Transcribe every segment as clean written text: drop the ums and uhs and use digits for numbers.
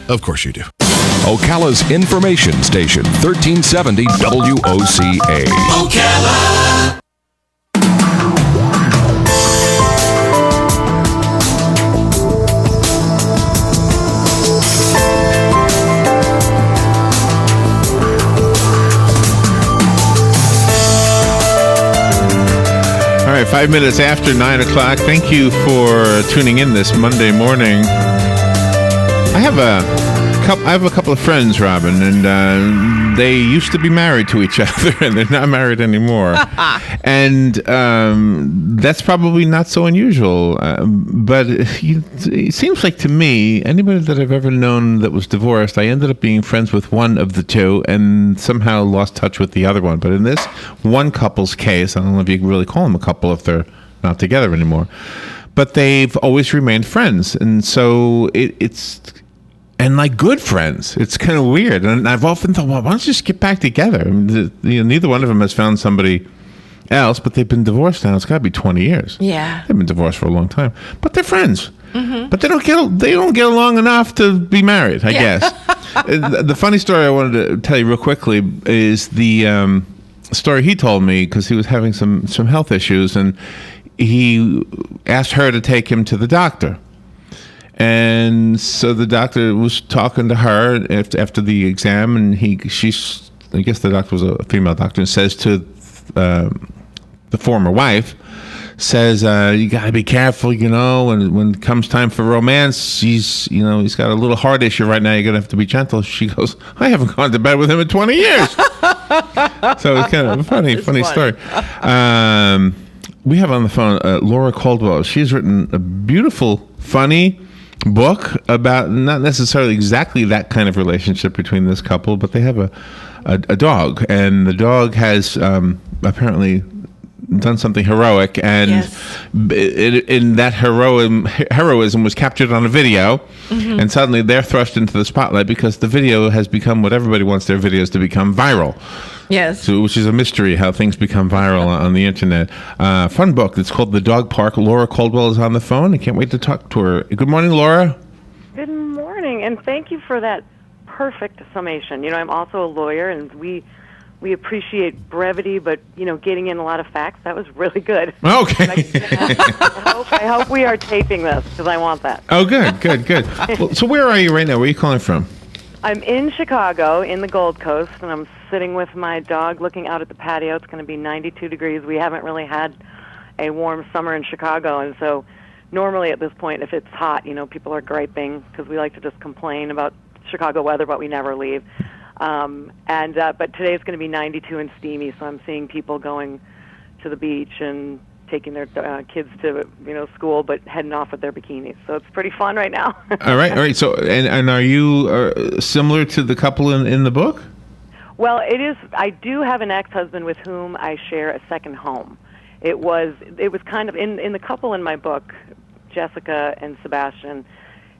Of course you do. Ocala's information station, 1370 WOCA. Ocala. All right, 5 minutes after 9 o'clock. Thank you for tuning in this Monday morning. I have a couple of friends, Robin, and they used to be married to each other, and they're not married anymore. And that's probably not so unusual. But it seems like to me, anybody that I've ever known that was divorced, I ended up being friends with one of the two and somehow lost touch with the other one. But in this one couple's case, I don't know if you can really call them a couple if they're not together anymore, but they've always remained friends. And so it's... And like good friends, it's kind of weird. And I've often thought, well, why don't you just get back together? I mean, neither one of them has found somebody else, but they've been divorced now. It's got to be 20 years. Yeah, they've been divorced for a long time, but they're friends. Mm-hmm. But they don't get along enough to be married, I guess. The funny story I wanted to tell you real quickly is the story he told me, because he was having some health issues, and he asked her to take him to the doctor. And so the doctor was talking to her after the exam, and I guess the doctor was a female doctor, and says to the former wife, says, you got to be careful, and when it comes time for romance, he's got a little heart issue right now, you're going to have to be gentle. She goes, I haven't gone to bed with him in 20 years. So it's kind of a funny story. We have on the phone Laura Caldwell. She's written a beautiful, funny book about not necessarily exactly that kind of relationship between this couple, but they have a dog, and the dog has apparently done something heroic, and in that heroism was captured on a video, and suddenly they're thrust into the spotlight because the video has become what everybody wants their videos to become, viral. Yes. So, which is a mystery how things become viral on the internet. Fun book. It's called The Dog Park. Laura Caldwell is on the phone. I can't wait to talk to her. Good morning, Laura. Good morning, and thank you for that perfect summation. I'm also a lawyer, and we appreciate brevity, but getting in a lot of facts. That was really good. Okay. I hope we are taping this because I want that. Oh, good. Well, so where are you right now? Where are you calling from? I'm in Chicago, in the Gold Coast, and I'm sitting with my dog looking out at the patio. It's going to be 92 degrees. We haven't really had a warm summer in Chicago, and so normally at this point, if it's hot, people are griping because we like to just complain about Chicago weather, but we never leave. But today it's going to be 92 and steamy, so I'm seeing people going to the beach and taking their kids to school, but heading off with their bikinis. So it's pretty fun right now. All right. So and are you similar to the couple in the book? Well, it is. I do have an ex-husband with whom I share a second home. It was kind of in the couple in my book, Jessica and Sebastian.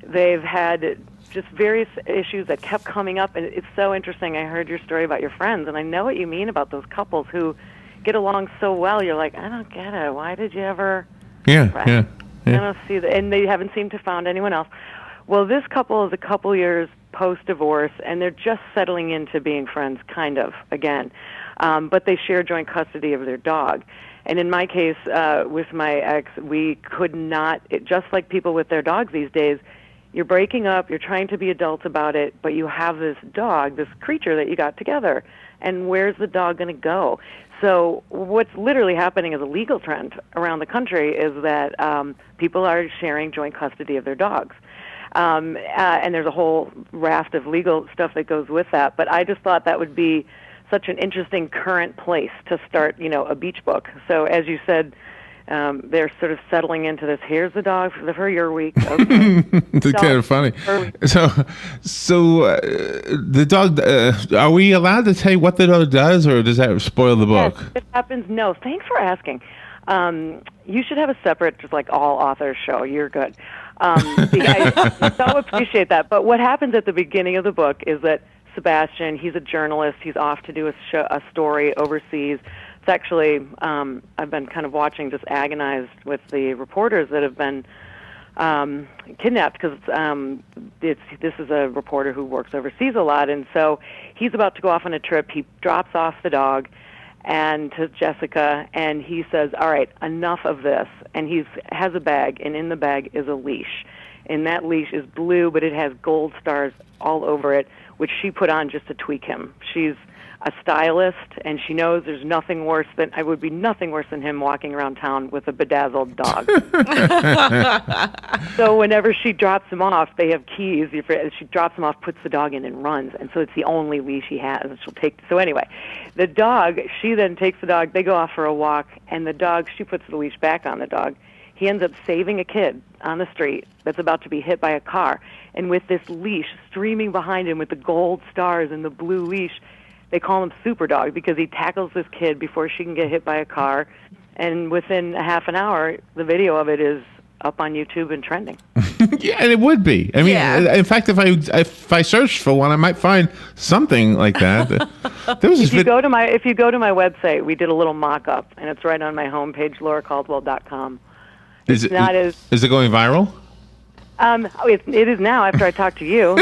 They've had just various issues that kept coming up, and it's so interesting. I heard your story about your friends, and I know what you mean about those couples who get along so well. You're like, I don't get it. Why did you ever? Yeah. I don't see that, and they haven't seemed to found anyone else. Well, this couple is a couple years post-divorce, and they're just settling into being friends, kind of, again. But they share joint custody of their dog. And in my case, with my ex, we could not, just like people with their dogs these days, you're breaking up, you're trying to be adults about it, but you have this dog, this creature that you got together. And where's the dog going to go? So what's literally happening as a legal trend around the country is that people are sharing joint custody of their dogs. And there's a whole raft of legal stuff that goes with that. But I just thought that would be such an interesting current place to start, a beach book. So as you said, they're sort of settling into this. Here's the dog for your week. Okay. It's kind of funny. So the dog. Are we allowed to tell you what the dog does, or does that spoil the book? Yes, it happens. No, thanks for asking. You should have a separate, just like all authors show. You're good. I so appreciate that. But what happens at the beginning of the book is that Sebastian, he's a journalist. He's off to do a story overseas. It's actually, I've been kind of watching, just agonized with the reporters that have been kidnapped because this is a reporter who works overseas a lot, and so he's about to go off on a trip. He drops off the dog and to Jessica, and he says, "All right, enough of this." And he has a bag, and in the bag is a leash. And that leash is blue, but it has gold stars all over it, which she put on just to tweak him. She's a stylist, and she knows there's nothing worse than I would be nothing worse than him walking around town with a bedazzled dog. So whenever she drops him off, they have keys. She drops him off, puts the dog in, and runs. And so it's the only leash he has. And she'll take. So anyway, the dog. She then takes the dog. They go off for a walk, and the dog. She puts the leash back on the dog. He ends up saving a kid on the street that's about to be hit by a car. And with this leash streaming behind him with the gold stars and the blue leash, they call him Super Dog because he tackles this kid before she can get hit by a car. And within a half an hour, the video of it is up on YouTube and trending. Yeah, and it would be. I mean, in fact, if I searched for one, I might find something like that. There was if you go to my website, we did a little mock-up, and it's right on my homepage, lauracaldwell.com. Is it going viral? It is now after I talked to you.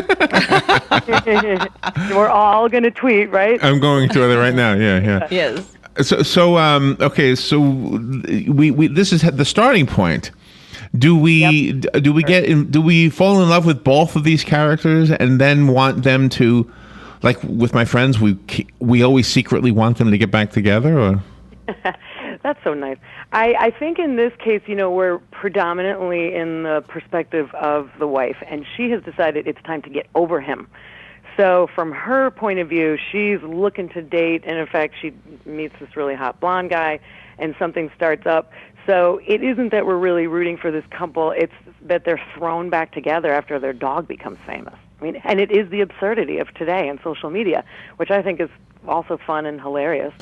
We're all going to tweet, right? I'm going to it right now. Yeah. Yes. Okay. So we this is the starting point. Do we fall in love with both of these characters and then want them to, like with my friends, we always secretly want them to get back together, or? That's so nice. I think in this case, we're predominantly in the perspective of the wife, and she has decided it's time to get over him. So from her point of view, she's looking to date, and in fact, she meets this really hot blonde guy, and something starts up. So it isn't that we're really rooting for this couple, it's that they're thrown back together after their dog becomes famous. I mean, and it is the absurdity of today and social media, which I think is also fun and hilarious.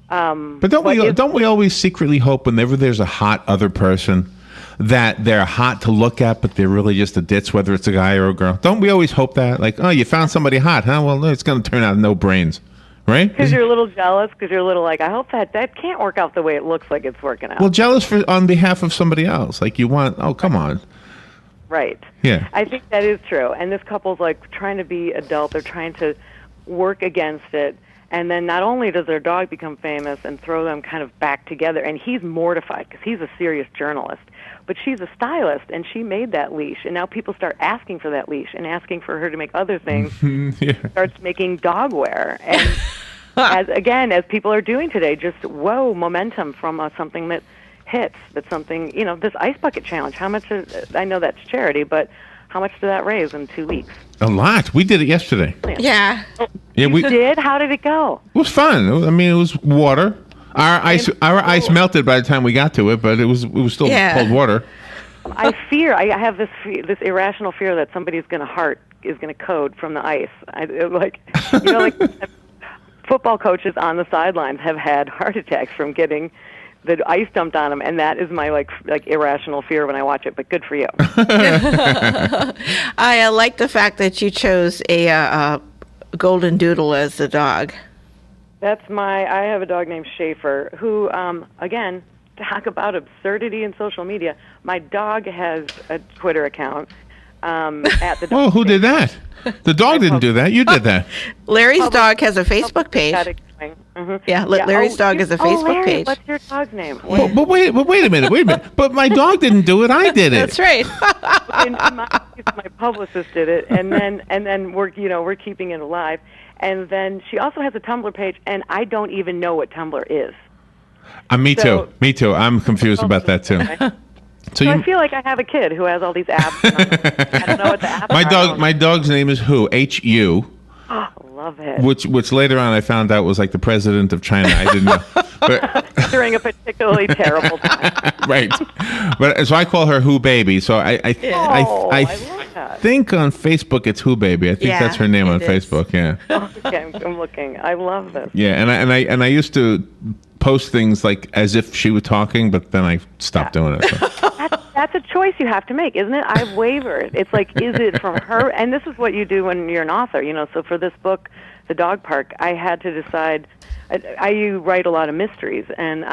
But don't we always secretly hope whenever there's a hot other person that they're hot to look at, but they're really just a ditz, whether it's a guy or a girl? Don't we always hope that? Like, oh, you found somebody hot, huh? Well, it's going to turn out no brains, right? Because you're a little jealous, because you're a little like, I hope that can't work out the way it looks like it's working out. Well, jealous on behalf of somebody else. Like you want, oh, come on. Right. Yeah. I think that is true. And this couple's like trying to be adult. They're trying to work against it. And then not only does their dog become famous and throw them kind of back together, and he's mortified because he's a serious journalist, but she's a stylist, and she made that leash, and now people start asking for that leash and asking for her to make other things. Yeah. Starts making dog wear. And as people are doing today, just, momentum from something that hits, that's something, this ice bucket challenge, how much, I know that's charity, but how much did that raise in 2 weeks? A lot. We did it yesterday. Yeah. Yeah, we did? How did it go? It was fun. I mean, it was water. Our ice melted by the time we got to it, but it was still cold water. I have this irrational fear that somebody's going to code from the ice. Football coaches on the sidelines have had heart attacks from getting the ice dumped on them, and that is my like irrational fear when I watch it. But good for you. I like the fact that you chose a golden doodle as the dog. I have a dog named Schaefer, who again, talk about absurdity in social media. My dog has a Twitter account at the. Oh, who did that? The dog didn't do that. You did that. Larry's dog has a Facebook page. Mm-hmm. Yeah, Larry's dog has a Facebook Larry, page. What's your dog's name? But wait a minute. But my dog didn't do it. I did it. That's right. My publicist did it, and then we're keeping it alive. And then she also has a Tumblr page, and I don't even know what Tumblr is. Me too. I'm confused about that too. So I feel like I have a kid who has all these apps. And I don't know what the apps are. My dog's name is Hu, H-U. Oh, love it. Which later on I found out was like the president of China. I didn't know. But, during a particularly terrible time. Right. But so I call her Hu Baby. So I think on Facebook it's Hu Baby. I think that's her name on Facebook. Yeah. Okay, I'm looking. I love this. Yeah, and I used to post things like as if she was talking, but then I stopped doing it. So. That's a choice you have to make, isn't it? I've wavered. It's like, is it from her? And this is what you do when you're an author, So for this book, The Dog Park, I had to decide. I write a lot of mysteries, and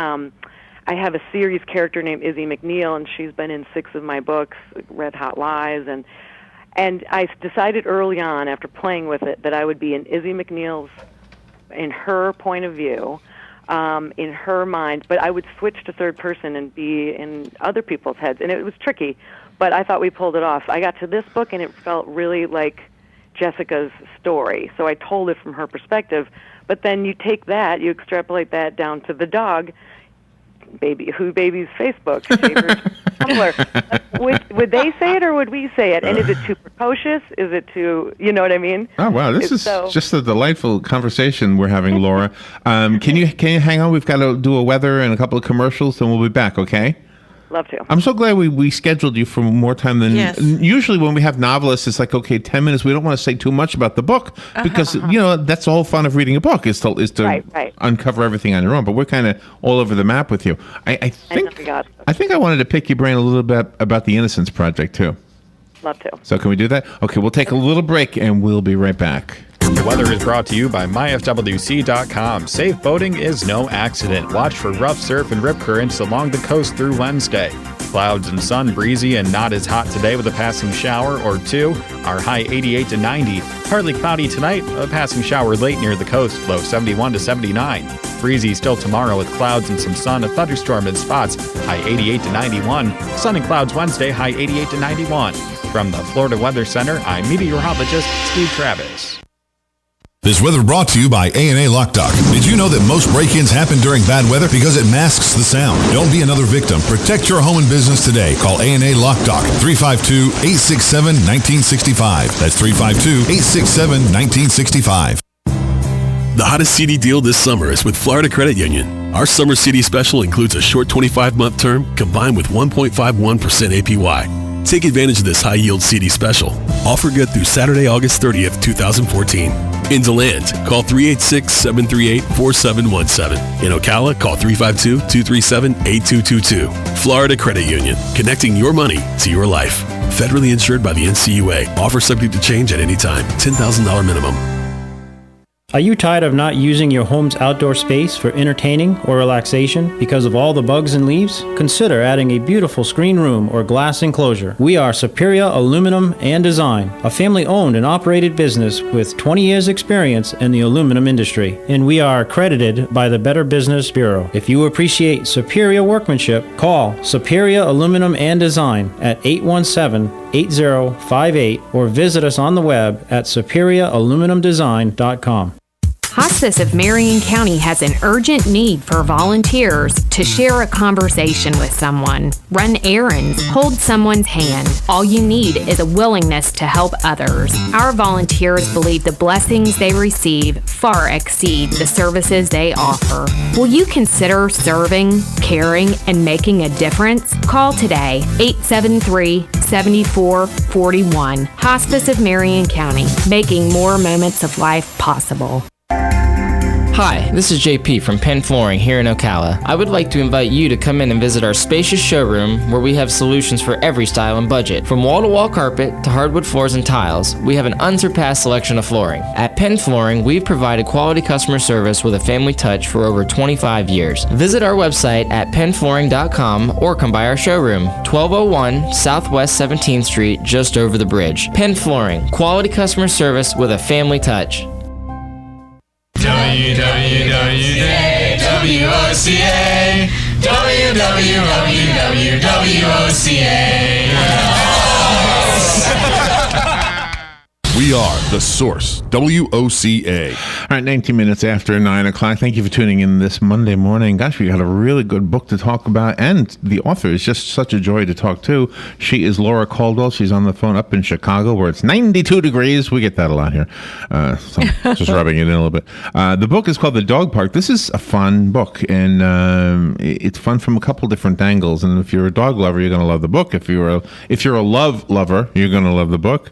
I have a series character named Izzy McNeil, and she's been in 6 of my books, Red Hot Lies, and I decided early on, after playing with it, that I would be in Izzy McNeil's, in her point of view, in her mind, but I would switch to third person and be in other people's heads, and it was tricky, but I thought we pulled it off. I got to this book, and it felt really like Jessica's story, so I told it from her perspective, but then you take that, you extrapolate that down to the dog, baby's Facebook, Tumblr. Would they say it or would we say it? And is it too precocious? Is it too, you know what I mean? Oh, wow. This is just a delightful conversation we're having, Laura. Can you hang on? We've got to do a weather and a couple of commercials, and we'll be back, okay? Love to. I'm so glad we scheduled you for more time than usually when we have novelists. It's like, okay, 10 minutes. We don't want to say too much about the book because that's the whole fun of reading a book is to uncover everything on your own. But we're kind of all over the map with you. I think I wanted to pick your brain a little bit about the Innocence Project too. Love to. So can we do that? Okay, we'll take a little break and we'll be right back. The weather is brought to you by myfwc.com. Safe boating is no accident. Watch for rough surf and rip currents along the coast through Wednesday. Clouds and sun, breezy and not as hot today with a passing shower or two. Our high 88 to 90. Partly cloudy tonight, a passing shower late near the coast, low 71 to 79. Breezy still tomorrow with clouds and some sun, a thunderstorm in spots, high 88 to 91. Sun and clouds Wednesday, high 88 to 91. From the Florida Weather Center, I'm meteorologist Steve Travis. This weather brought to you by A&A Lockdock. Did you know that most break-ins happen during bad weather because it masks the sound? Don't be another victim. Protect your home and business today. Call A&A Lockdock, 352-867-1965. That's 352-867-1965. The hottest CD deal this summer is with Florida Credit Union. Our summer CD special includes a short 25-month term combined with 1.51% APY. Take advantage of this high-yield CD special. Offer good through Saturday, August 30th, 2014. In DeLand, call 386-738-4717. In Ocala, call 352-237-8222. Florida Credit Union, connecting your money to your life. Federally insured by the NCUA. Offer subject to change at any time. $10,000 minimum. Are you tired of not using your home's outdoor space for entertaining or relaxation because of all the bugs and leaves? Consider adding a beautiful screen room or glass enclosure. We are Superior Aluminum and Design, a family-owned and operated business with 20 years experience in the aluminum industry, and we are accredited by the Better Business Bureau. If you appreciate superior workmanship, call Superior Aluminum and Design at 817-8058 or visit us on the web at superiораluminumdesign.com. Hospice of Marion County has an urgent need for volunteers to share a conversation with someone, run errands, hold someone's hand. All you need is a willingness to help others. Our volunteers believe the blessings they receive far exceed the services they offer. Will you consider serving, caring, and making a difference? Call today, 873-7441. Hospice of Marion County, making more moments of life possible. Hi, this is JP from Penn Flooring here in Ocala. I would like to invite you to come in and visit our spacious showroom where we have solutions for every style and budget. From wall-to-wall carpet to hardwood floors and tiles, we have an unsurpassed selection of flooring. At Penn Flooring, we've provided quality customer service with a family touch for over 25 years. Visit our website at pennflooring.com or come by our showroom, 1201 Southwest 17th Street, just over the bridge. Penn Flooring, quality customer service with a family touch. WWOCA, We are The Source, WOCA. All right, 19 minutes after 9 o'clock. Thank you for tuning in this Monday morning. Gosh, we got a really good book to talk about, and the author is just such a joy to talk to. She is Laura Caldwell. She's on the phone up in Chicago, where it's 92 degrees. We get that a lot here. So I'm just rubbing it in a little bit. The book is called The Dog Park. This is a fun book, and it's fun from a couple different angles. And if you're a dog lover, you're going to love the book. If you're a love lover, you're going to love the book.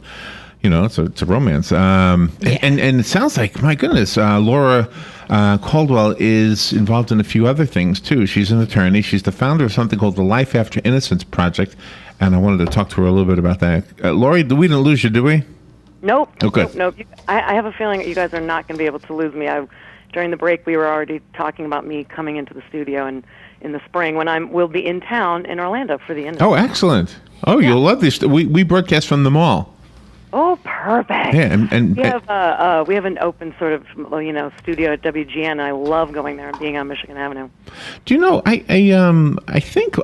You know, it's a romance. And it sounds like, my goodness, Laura Caldwell is involved in a few other things, too. She's an attorney. She's the founder of something called the Life After Innocence Project, and I wanted to talk to her a little bit about that. Lori, we didn't lose you, did we? Nope. Okay. Nope. I have a feeling that you guys are not going to be able to lose me. during the break, we were already talking about me coming into the studio and in the spring when we'll be in town in Orlando for the end. Oh, excellent. Oh, you'll love this. We broadcast from the mall. Oh, perfect. Yeah, and we have an open sort of studio at WGN. And I love going there and being on Michigan Avenue. do you know? I think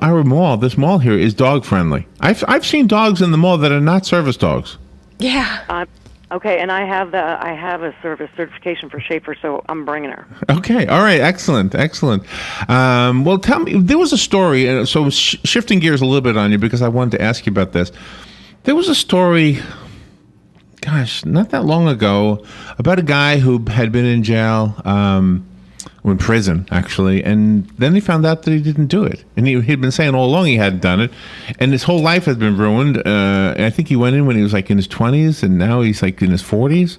this mall here is dog friendly. I've seen dogs in the mall that are not service dogs. Yeah. Okay, and I have a service certification for Schaefer, so I'm bringing her. Okay, all right, excellent. Well, tell me, there was a story. So shifting gears a little bit on you because I wanted to ask you about this. There was a story. Gosh, not that long ago, about a guy who had been in jail, in prison, actually, and then he found out that he didn't do it. And he'd been saying all along he hadn't done it, and his whole life has been ruined. I think he went in when he was like in his 20s, and now he's like in his 40s.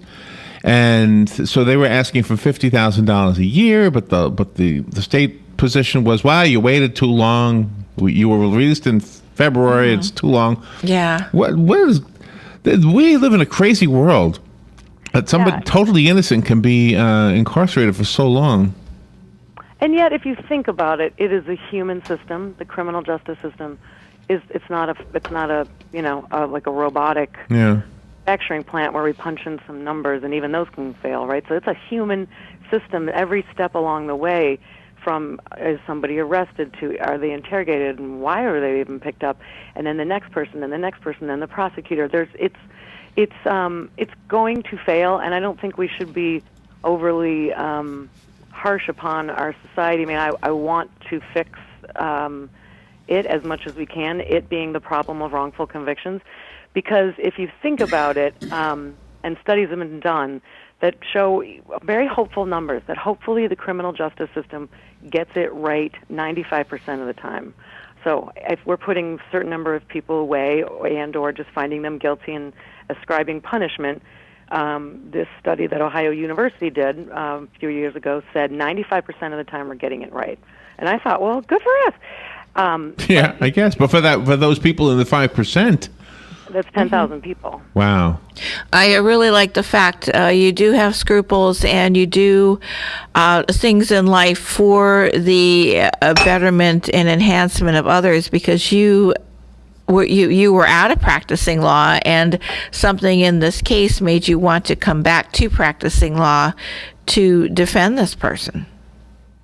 And so they were asking for $50,000 a year, but the state position was, well, you waited too long. You were released in February. It's too long. Yeah. We live in a crazy world that somebody totally innocent can be incarcerated for so long. And yet, if you think about it, it is a human system. The criminal justice system it's not a like a robotic manufacturing plant where we punch in some numbers and even those can fail, right? So it's a human system every step along the way. From is somebody arrested to are they interrogated and why are they even picked up, and then the next person and the next person and the prosecutor. It's going to fail, and I don't think we should be overly harsh upon our society. I mean, I want to fix it as much as we can. It being the problem of wrongful convictions, because if you think about it, and studies have been done that show very hopeful numbers that hopefully the criminal justice system gets it right 95% of the time. So if we're putting a certain number of people away and or just finding them guilty and ascribing punishment, this study that Ohio University did a few years ago said 95% of the time we're getting it right. And I thought, well, good for us. Yeah, I guess. But for those people in the 5%, that's 10,000 people. Wow. I really like the fact you do have scruples and you do things in life for the betterment and enhancement of others, because you were out of practicing law, and something in this case made you want to come back to practicing law to defend this person.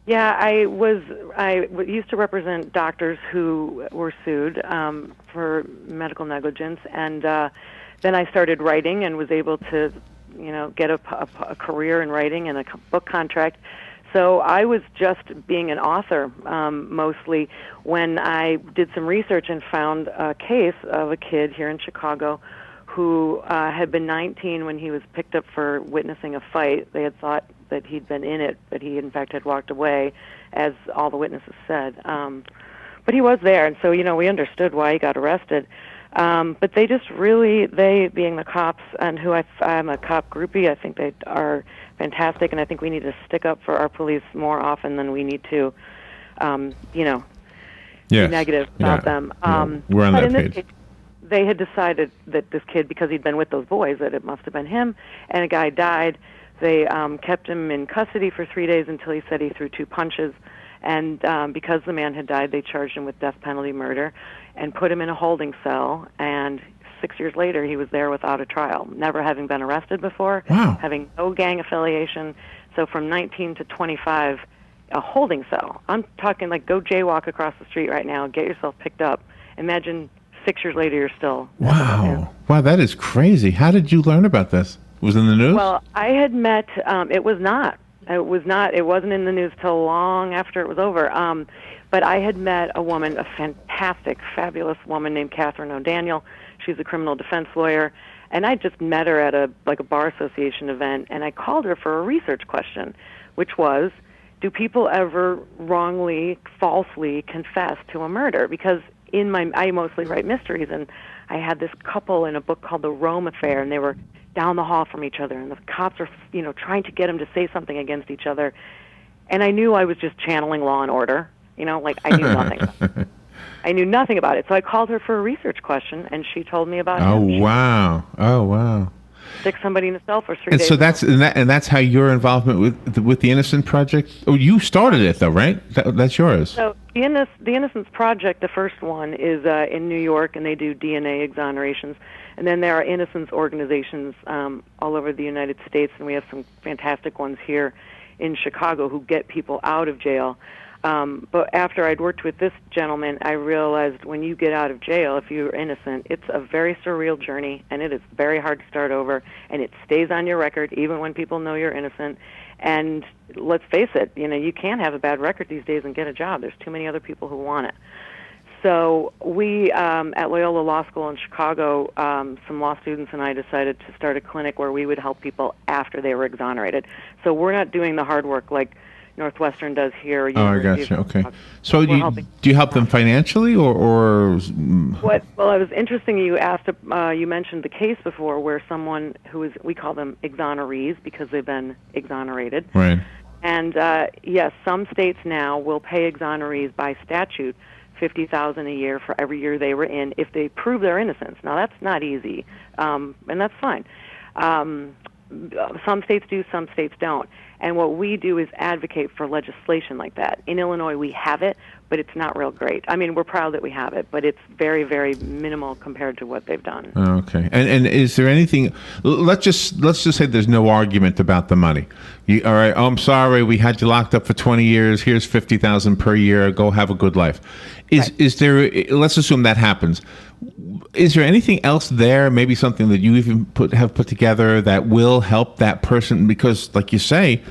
Yeah, I used to represent doctors who were sued for medical negligence, and then I started writing and was able to, get a career in writing and a book contract. So I was just being an author mostly when I did some research and found a case of a kid here in Chicago who had been 19 when he was picked up for witnessing a fight. They had thought that he'd been in it, but he in fact had walked away, as all the witnesses said. But he was there, and so, we understood why he got arrested. But they just really, they being the cops, and who I'm a cop groupie, I think they are fantastic, and I think we need to stick up for our police more often than we need to, be negative about them. We're on but that in this page. case, they had decided that this kid, because he'd been with those boys, that it must have been him, and a guy died. They kept him in custody for 3 days until he said he threw 2 punches. And because the man had died, they charged him with death penalty murder and put him in a holding cell. And 6 years later, he was there without a trial, never having been arrested before, having no gang affiliation. So from 19 to 25, a holding cell. I'm talking like go jaywalk across the street right now, get yourself picked up. Imagine 6 years later, you're still. Wow, that is crazy. How did you learn about this? Was it in the news? Well, I had met. It was not. It wasn't in the news till long after it was over. But I had met a woman, a fantastic, fabulous woman named Catherine O'Daniel. She's a criminal defense lawyer, and I just met her at a bar association event, and I called her for a research question, which was, do people ever wrongly, falsely confess to a murder? Because I mostly write mysteries, and I had this couple in a book called The Rome Affair, and they were down the hall from each other, and the cops are, trying to get them to say something against each other. And I knew I was just channeling Law and Order, I knew nothing. I knew nothing about it. So I called her for a research question, and she told me about him. Oh, wow. stick somebody in a cell for 3 And days. so that's how your involvement with the Innocent Project. Oh, you started it though, right? That's yours. So the Innocence Project, the first one, is in New York, and they do DNA exonerations. And then there are innocence organizations all over the United States, and we have some fantastic ones here in Chicago who get people out of jail. But after I'd worked with this gentleman, I realized when you get out of jail, if you're innocent, it's a very surreal journey, and it is very hard to start over, and it stays on your record even when people know you're innocent. And let's face it, you can't have a bad record these days and get a job. There's too many other people who want it. So we, at Loyola Law School in Chicago, some law students and I decided to start a clinic where we would help people after they were exonerated. So we're not doing the hard work like Northwestern does here. Oh, I got you. Okay. So do you help them financially or what? Well, it was interesting you asked. You mentioned the case before where someone we call them exonerees because they've been exonerated. Right. And yes, some states now will pay exonerees by statute $50,000 a year for every year they were in if they prove their innocence. Now that's not easy, and that's fine. Some states do, some states don't. And what we do is advocate for legislation like that. In Illinois, we have it, but it's not real great. I mean, we're proud that we have it, but it's very, very minimal compared to what they've done. Okay. And is there anything? Let's just say there's no argument about the money. All right. Oh, I'm sorry. We had you locked up for 20 years. Here's $50,000 per year. Go have a good life. Is there? Let's assume that happens. Is there anything else there? Maybe something that you even have put together that will help that person? Because, like you say,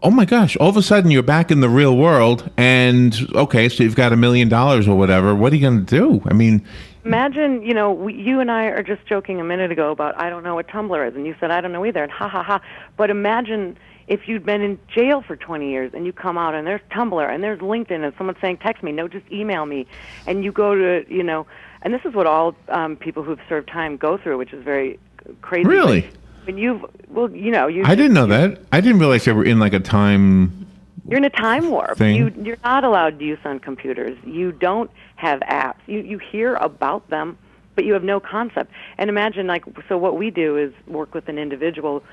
oh my gosh, all of a sudden you're back in the real world, and okay, so you've got $1 million or whatever. What are you going to do? I mean, imagine, you and I are just joking a minute ago about I don't know what Tumblr is, and you said I don't know either, and ha ha ha. But imagine if you'd been in jail for 20 years and you come out and there's Tumblr and there's LinkedIn and someone's saying text me, no, just email me, and you go to and this is what all people who've served time go through, which is very crazy. Really? When you I didn't know that. I didn't realize they were in like a time. You're in a time warp. Thing. You're not allowed use on computers. You don't have apps. You hear about them, but you have no concept. And imagine, so what we do is work with an individual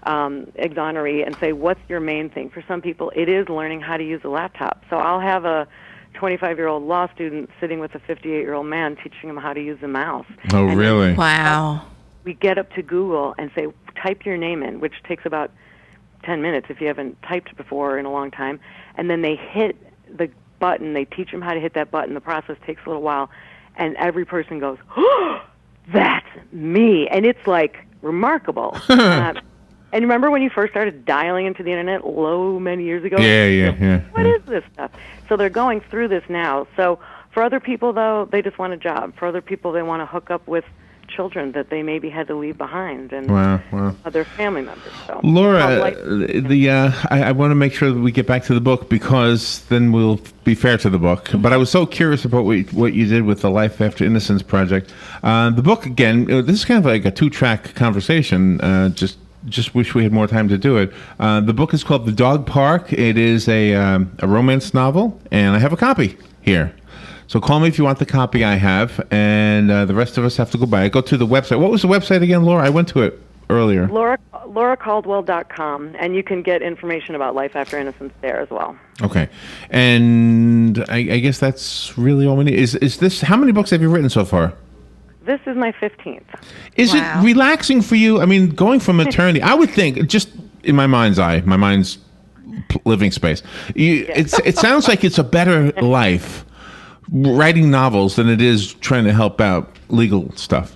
exoneree and say, what's your main thing? For some people, it is learning how to use a laptop. So I'll have a 25-year-old law student sitting with a 58-year-old man teaching him how to use the mouse. Oh, and really? Wow. We get up to Google and say, type your name in, which takes about 10 minutes if you haven't typed before in a long time. And then they hit the button. They teach them how to hit that button. The process takes a little while. And every person goes, oh, that's me. And it's remarkable. And remember when you first started dialing into the internet many years ago? Yeah. What is this stuff? So they're going through this now. So for other people, though, they just want a job. For other people, they want to hook up with children that they maybe had to leave behind and other family members. So, Laura, I want to make sure that we get back to the book because then we'll be fair to the book. But I was so curious about what you did with the Life After Innocence project. The book, again, this is kind of like a two-track conversation, just wish we had more time to do it. The book is called The Dog Park. It is a romance novel, and I have a copy here. So call me if you want the copy I have, and the rest of us have to go by. I go to the website. What was the website again, Laura? I went to it earlier. LauraCaldwell.com, and you can get information about Life After Innocence there as well. Okay. And I guess that's really all we need. Is this, how many books have you written so far? This is my 15th. Is it relaxing for you? I mean, going from attorney, I would think, just in my mind's eye, my mind's living space, it sounds like it's a better life writing novels than it is trying to help out legal stuff.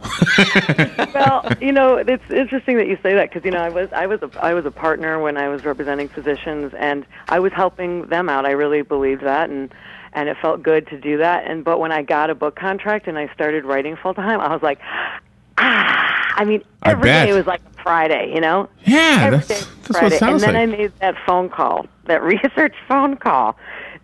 Well, it's interesting that you say that because I was a partner when I was representing physicians, and I was helping them out. I really believed that, and it felt good to do that. But when I got a book contract and I started writing full time, I was like, every day was like a Friday, Yeah, that's Friday. what it sounds and then like. I made that phone call, that research phone call,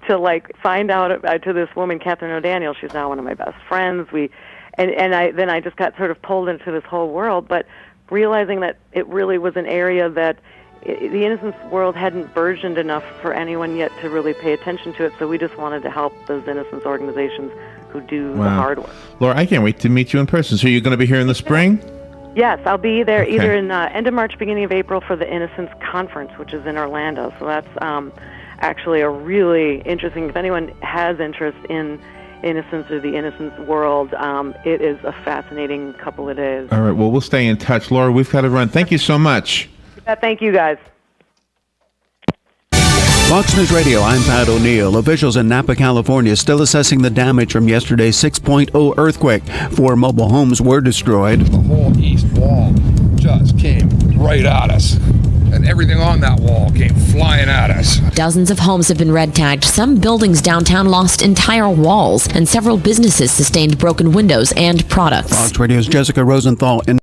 to find out to this woman, Catherine O'Daniel. She's now one of my best friends. Then I just got sort of pulled into this whole world, but realizing that it really was an area that the innocence world hadn't burgeoned enough for anyone yet to really pay attention to it. So we just wanted to help those innocence organizations who do the hard work. Laura, I can't wait to meet you in person. So you're going to be here in the spring? Yes, I'll be there Okay. either in end of March, beginning of April for the Innocence Conference, which is in Orlando. So that's actually a really interesting, if anyone has interest in innocence or the innocence world, it is a fascinating couple of days. All right. Well, we'll stay in touch. Laura, we've got to run. Thank you so much. Thank you, guys. Fox News Radio, I'm Pat O'Neill. Officials in Napa, California, still assessing the damage from yesterday's 6.0 earthquake. 4 mobile homes were destroyed. The whole east wall just came right at us, and everything on that wall came flying at us. Dozens of homes have been red tagged. Some buildings downtown lost entire walls, and several businesses sustained broken windows and products. Fox Radio's Jessica Rosenthal in